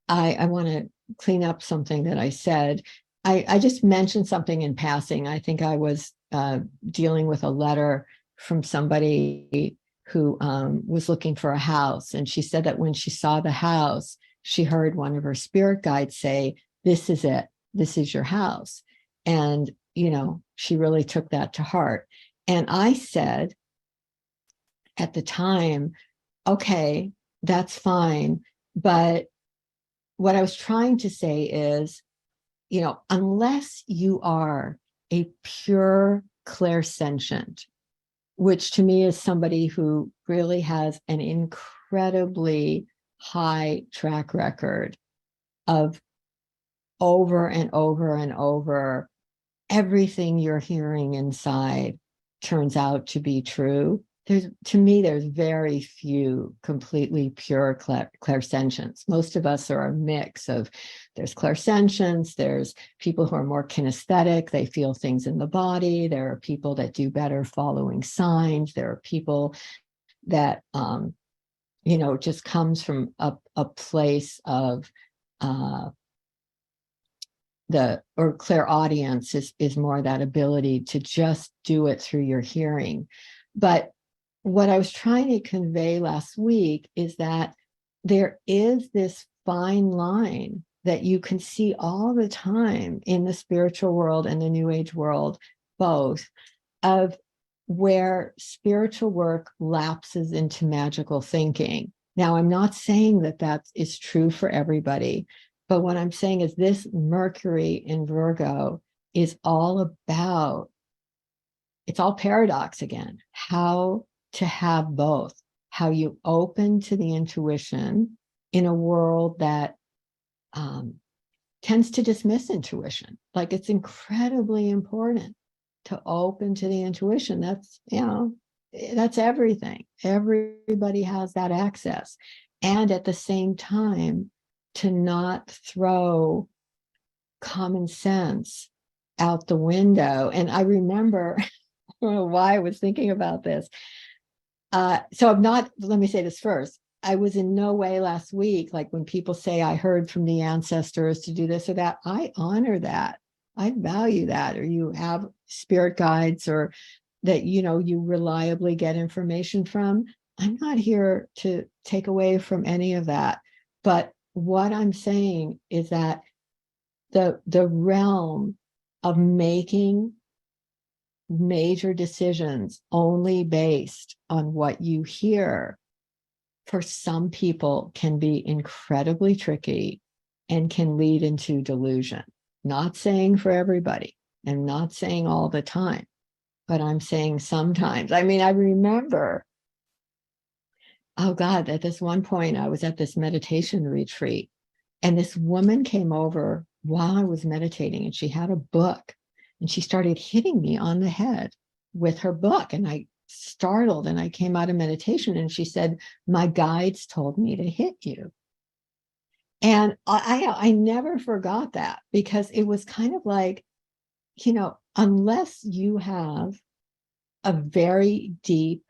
I want to clean up something that I said. I just mentioned something in passing. I think I was dealing with a letter from somebody who was looking for a house. And she said that when she saw the house, she heard one of her spirit guides say, "This is it. This is your house." And, she really took that to heart. And I said at the time, okay, that's fine. But what I was trying to say is, unless you are a pure clairsentient, which to me is somebody who really has an incredibly high track record of over and over and over, everything you're hearing inside turns out to be true. There's very few completely pure clairsentients. Most of us are a mix of, there's clairsentients, there's people who are more kinesthetic, they feel things in the body. There are people that do better following signs. There are people that, just comes from a place of clairaudience is more that ability to just do it through your hearing. But what I was trying to convey last week is that there is this fine line that you can see all the time in the spiritual world and the New Age world, both, of where spiritual work lapses into magical thinking. Now, I'm not saying that that is true for everybody, but what I'm saying is this Mercury in Virgo is all about, it's all paradox again, how to have both, how you open to the intuition in a world that tends to dismiss intuition. Like, it's incredibly important to open to the intuition. That's everything. Everybody has that access. And at the same time, to not throw common sense out the window. And I remember, I don't know why I was thinking about this. Let me say this first. I was in no way last week, like when people say, I heard from the ancestors to do this or that, I honor that. I value that. Or you have spirit guides or that, you reliably get information from. I'm not here to take away from any of that. But what I'm saying is that the realm of making major decisions only based on what you hear, for some people, can be incredibly tricky and can lead into delusion. Not saying for everybody, and not saying all the time, but I'm saying sometimes. I mean, I remember, oh God, at this one point, I was at this meditation retreat, and this woman came over while I was meditating, and she had a book, and she started hitting me on the head with her book. And I startled, and I came out of meditation, and she said, "My guides told me to hit you." And I never forgot that, because it was kind of like, unless you have a very deep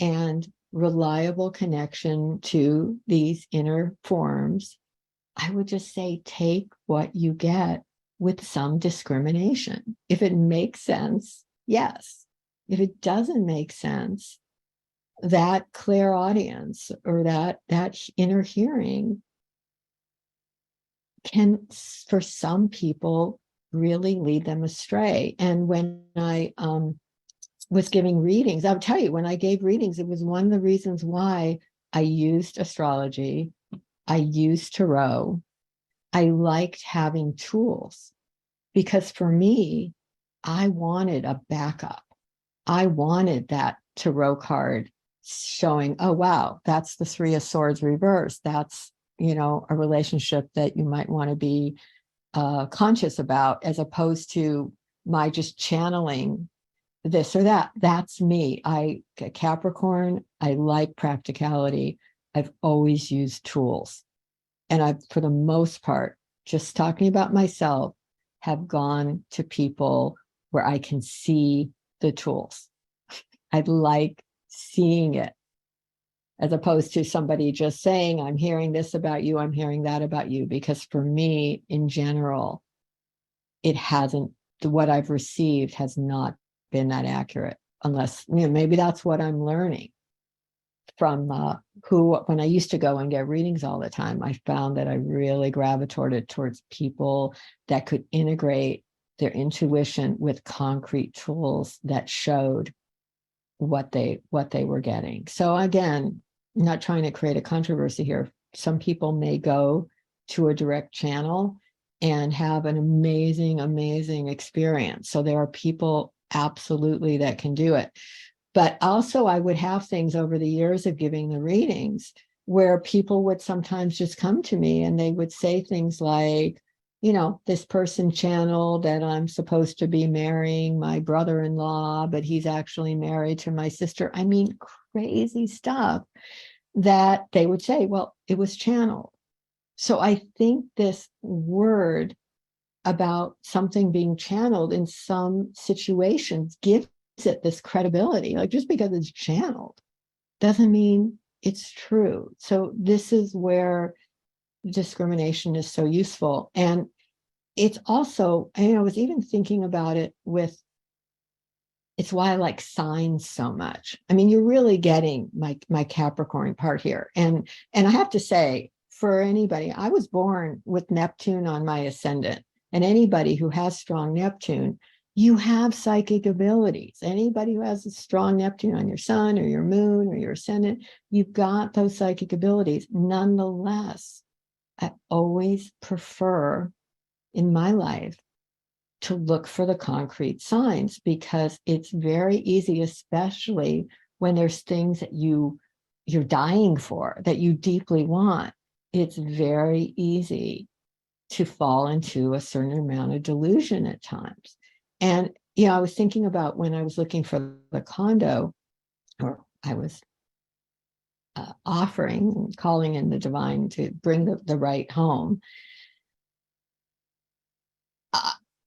and reliable connection to these inner forms, I would just say, take what you get with some discrimination. If it makes sense, yes. If it doesn't make sense, that clairaudience or that inner hearing can, for some people, really lead them astray. And when I was giving readings, I'll tell you, when I gave readings, it was one of the reasons why I used astrology, I used tarot. I liked having tools, because for me, I wanted a backup. I wanted that tarot card showing, oh, wow, that's the Three of Swords reversed. That's, a relationship that you might want to be conscious about, as opposed to my just channeling this or that. That's me. Capricorn, I like practicality. I've always used tools. And I've, for the most part, just talking about myself, have gone to people where I can see the tools. I like seeing it. as opposed to somebody just saying, I'm hearing this about you, I'm hearing that about you. Because for me, in general, it hasn't, what I've received has not been that accurate, unless, maybe that's what I'm learning from when I used to go and get readings all the time. I found that I really gravitated towards people that could integrate their intuition with concrete tools that showed what they were getting. So again, I'm not trying to create a controversy here. Some people may go to a direct channel and have an amazing experience. So there are people absolutely that can do it. But also I would have things over the years of giving the readings where people would sometimes just come to me and they would say things like, this person channeled that I'm supposed to be marrying my brother-in-law, but he's actually married to my sister. I mean, crazy stuff that they would say, well, it was channeled. So I think this word about something being channeled in some situations gives it this credibility. Like, just because it's channeled doesn't mean it's true. So this is where discrimination is so useful. And it's also, I was even thinking about it with, it's why I like signs so much. I mean, you're really getting my Capricorn part here. And I have to say, for anybody, I was born with Neptune on my ascendant, and anybody who has strong Neptune, you have psychic abilities. Anybody who has a strong Neptune on your sun or your moon or your ascendant, you've got those psychic abilities. Nonetheless, I always prefer in my life to look for the concrete signs, because it's very easy, especially when there's things that you're dying for, that you deeply want. It's very easy to fall into a certain amount of delusion at times. And I was thinking about when I was looking for the condo, or I was offering, calling in the divine to bring the right home.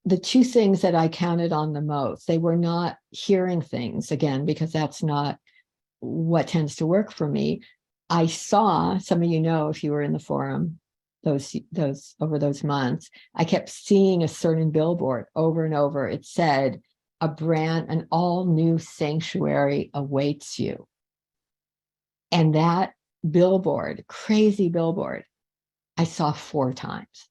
The two things that I counted on the most, they were not hearing things, again, because that's not what tends to work for me. I saw, some of you know, if you were in the forum, those over those months, I kept seeing a certain billboard over and over. It said, an all new sanctuary awaits you. And that billboard, crazy billboard, I saw 4 times.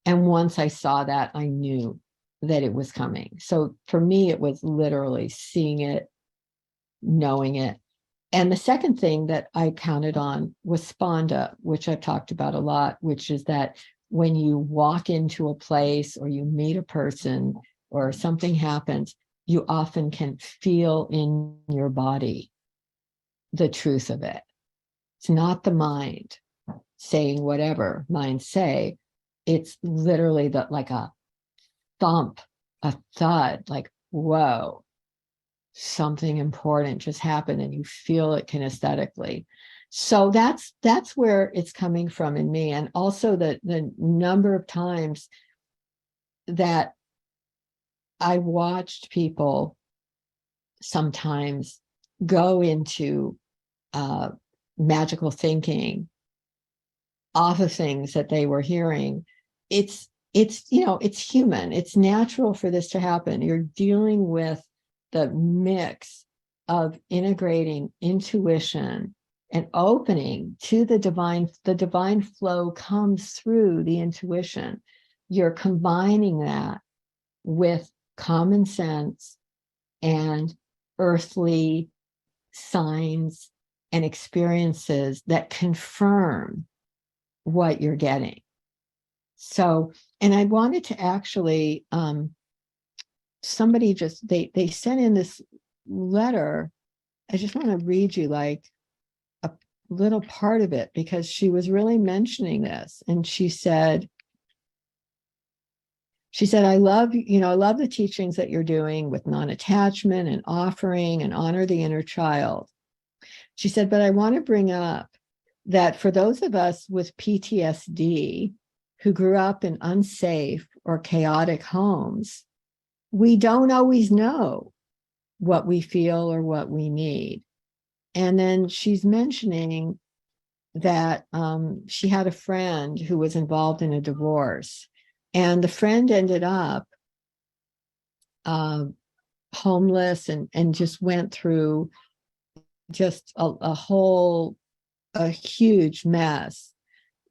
And once I saw that, I knew that it was coming. So for me, it was literally seeing it, knowing it. And the second thing that I counted on was sponda, which I've talked about a lot, which is that when you walk into a place or you meet a person or something happens, you often can feel in your body the truth of it. It's not the mind saying whatever minds say. It's literally like a thump, a thud, like, whoa, something important just happened, and you feel it kinesthetically. So that's where it's coming from in me. And also the number of times that I watched people sometimes go into magical thinking off of things that they were hearing. It's human. It's natural for this to happen. You're dealing with the mix of integrating intuition and opening to the divine. The divine flow comes through the intuition. You're combining that with common sense and earthly signs and experiences that confirm what you're getting. So, and I wanted to actually, somebody just, they sent in this letter. I just want to read you like a little part of it, because she was really mentioning this. And she said, I love the teachings that you're doing with non-attachment and offering and honor the inner child. She said, but I want to bring up that for those of us with PTSD who grew up in unsafe or chaotic homes, we don't always know what we feel or what we need. And then she's mentioning that she had a friend who was involved in a divorce, and the friend ended up homeless and just went through just a huge mess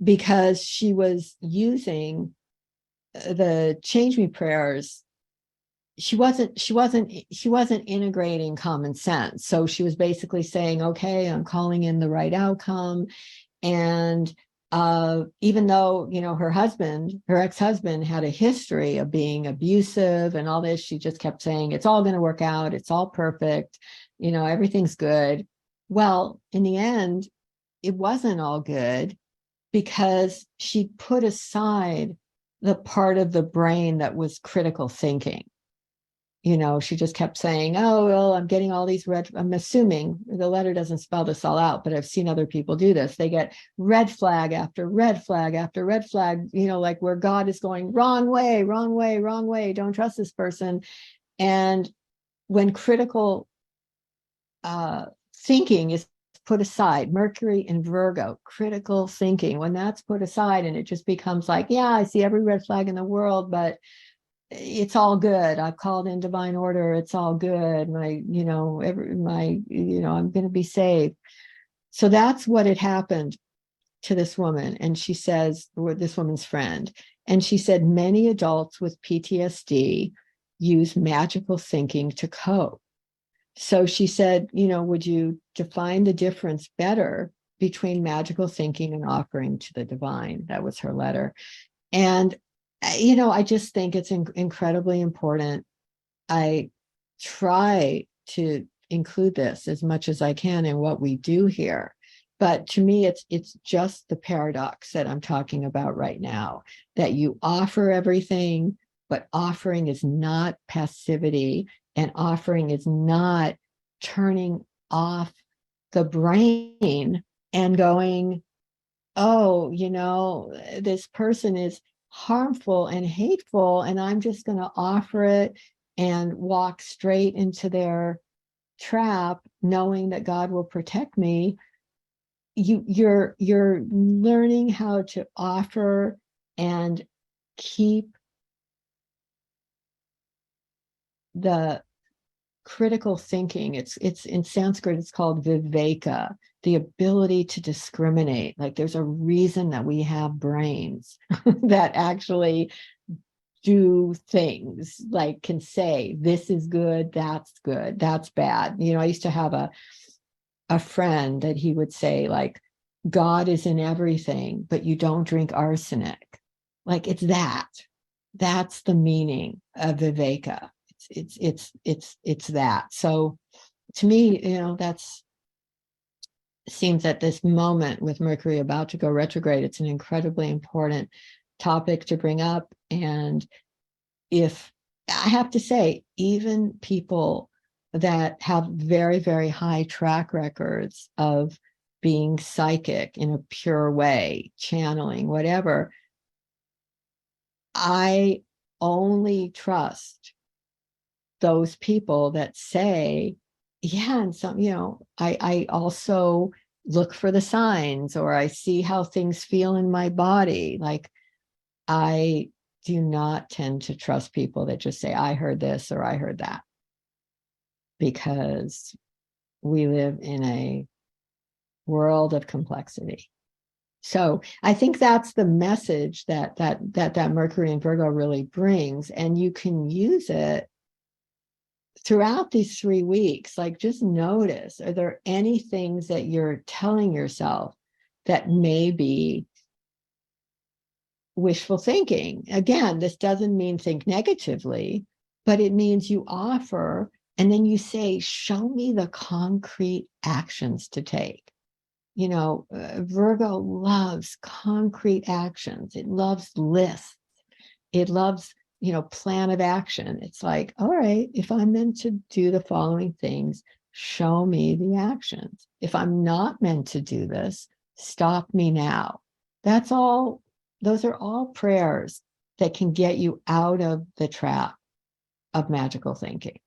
because she was using the change me prayers. She wasn't integrating common sense. So she was basically saying, okay, I'm calling in the right outcome. And even though, her ex-husband had a history of being abusive and all this, she just kept saying, it's all going to work out. It's all perfect. Everything's good. Well, in the end, it wasn't all good because she put aside the part of the brain that was critical thinking. She just kept saying, oh, well, I'm getting all these I'm assuming the letter doesn't spell this all out, but I've seen other people do this. They get red flag after red flag after red flag, like where God is going, wrong way, wrong way, wrong way. Don't trust this person. And when critical thinking is put aside, Mercury in Virgo, critical thinking, when that's put aside and it just becomes like, yeah, I see every red flag in the world, but it's all good. I've called in divine order. It's all good. I'm going to be saved. So that's what had happened to this woman. And she says, or this woman's friend, and she said, many adults with PTSD use magical thinking to cope. So she said, would you define the difference better between magical thinking and offering to the divine? That was her letter. And I just think it's incredibly important. I try to include this as much as I can in what we do here. But to me, it's just the paradox that I'm talking about right now, that you offer everything, but offering is not passivity, and offering is not turning off the brain and going, oh, this person is harmful and hateful, and I'm just going to offer it and walk straight into their trap, knowing that God will protect me. You're learning how to offer and keep the critical thinking. It's in Sanskrit, it's called viveka, the ability to discriminate. Like there's a reason that we have brains that actually do things, like can say, this is good, that's bad. I used to have a friend that he would say, like, God is in everything, but you don't drink arsenic. Like it's that's the meaning of viveka. It's that. So to me, that's seems at this moment with Mercury about to go retrograde, it's an incredibly important topic to bring up. And if I have to say, even people that have very, very high track records of being psychic in a pure way, channeling, whatever, I only trust those people that say, yeah, and some, I also look for the signs, or I see how things feel in my body. Like I do not tend to trust people that just say, I heard this or I heard that, because we live in a world of complexity. So I think that's the message that Mercury in Virgo really brings, and you can use it throughout these 3 weeks. Like, just notice, are there any things that you're telling yourself that may be wishful thinking? Again, this doesn't mean think negatively, but it means you offer, and then you say, show me the concrete actions to take. Virgo loves concrete actions. It loves lists. It loves, plan of action. It's like, all right, if I'm meant to do the following things, show me the actions. If I'm not meant to do this, stop me now. That's all. Those are all prayers that can get you out of the trap of magical thinking.